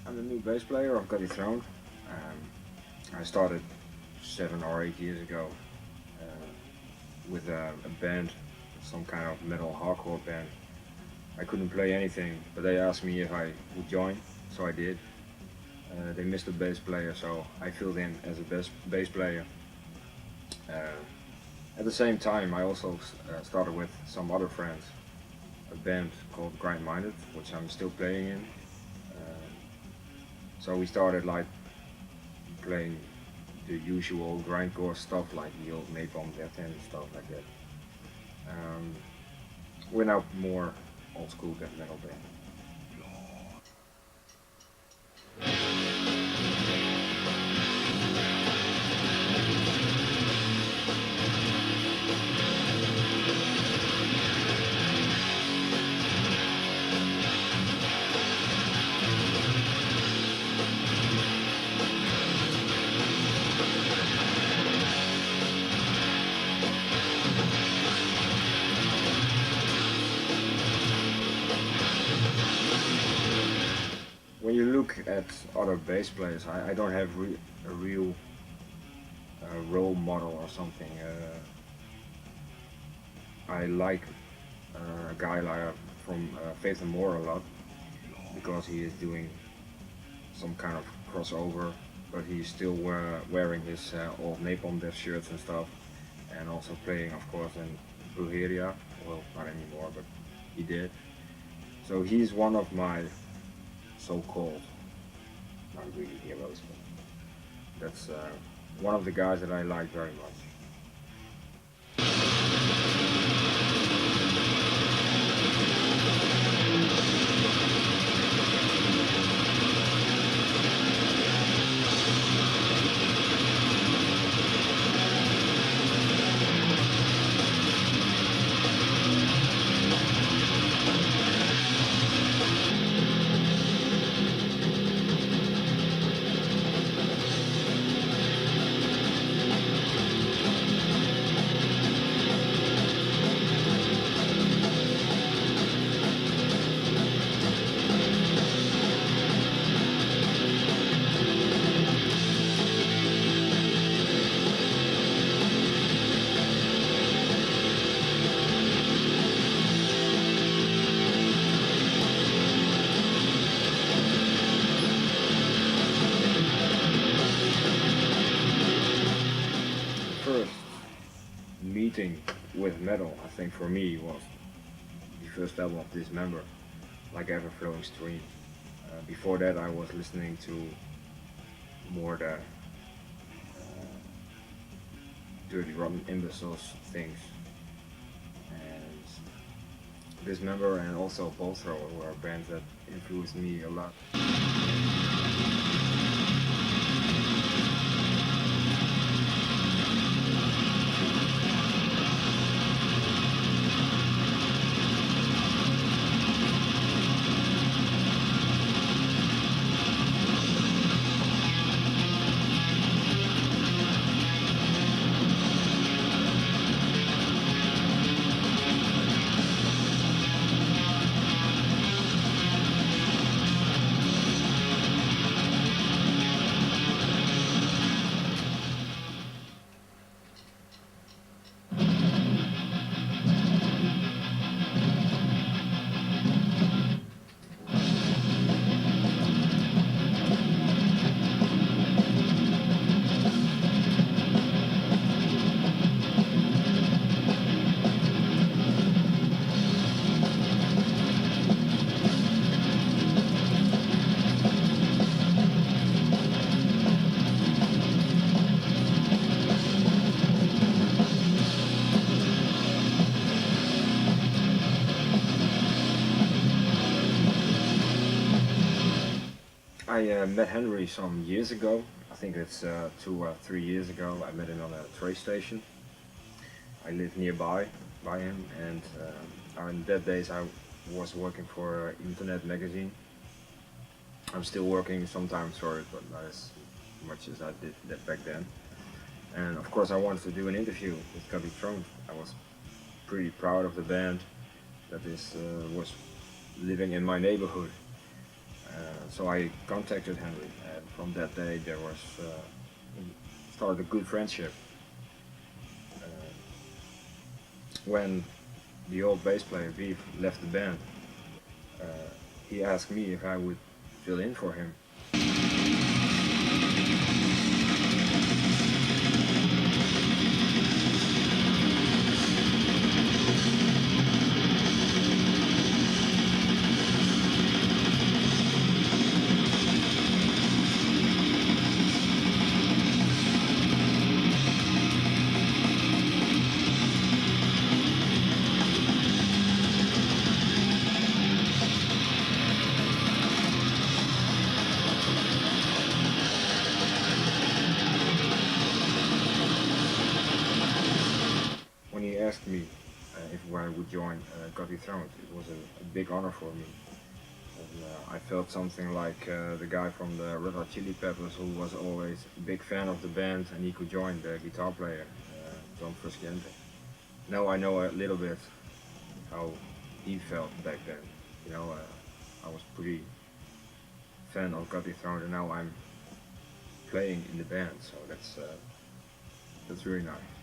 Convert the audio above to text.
I'm the new bass player of Dethroned. I started 7 or 8 years ago with a band, some kind of metal hardcore band. I couldn't play anything, but they asked me if I would join, so I did. They missed a bass player, so I filled in as a bass player. Uh, at the same time, I also started with some other friends, a band called Grind Minded, which I'm still playing in. Uh, so we started like playing the usual grindcore stuff, like the old Napalm Death and stuff like that. Um, we're now more old school death metal band. When you look at other bass players, I don't have a real role model or something. I like a guy like from Faith and More a lot because he is doing some kind of crossover, but he's still wearing his old Napalm Death shirts and stuff, and also playing, of course, in Bulgaria. Well, not anymore, but he did. So he's one of my so-called, not really heroes, but that's one of the guys that I like very much. First meeting with metal, I think for me was the first album of Dismember, like Ever Flowing Stream. Before that, I was listening to more the Dirty Rotten Imbeciles things, and Dismember and also Ball Thrower were bands that influenced me a lot. I met Henry some years ago. I think it's 2 or 3 years ago. I met him on a train station. I live nearby by him, and on that days I was working for Internet magazine. I'm still working sometimes for it, but not as much as I did that back then. And of course I wanted to do an interview with Dethroned. I was pretty proud of the band that was living in my neighborhood. So I contacted Henry, and from that day there was started a good friendship. When the old bass player Viv left the band, uh, he asked me if I would fill in for him. When he asked me if I would join Dethroned, it was a big honor for me. And, I felt something like the guy from the Red Hot Chili Peppers who was always a big fan of the band and he could join the guitar player, John Frusciante. Now I know a little bit how he felt back then. I was pretty fan of Dethroned and now I'm playing in the band, so that's really nice.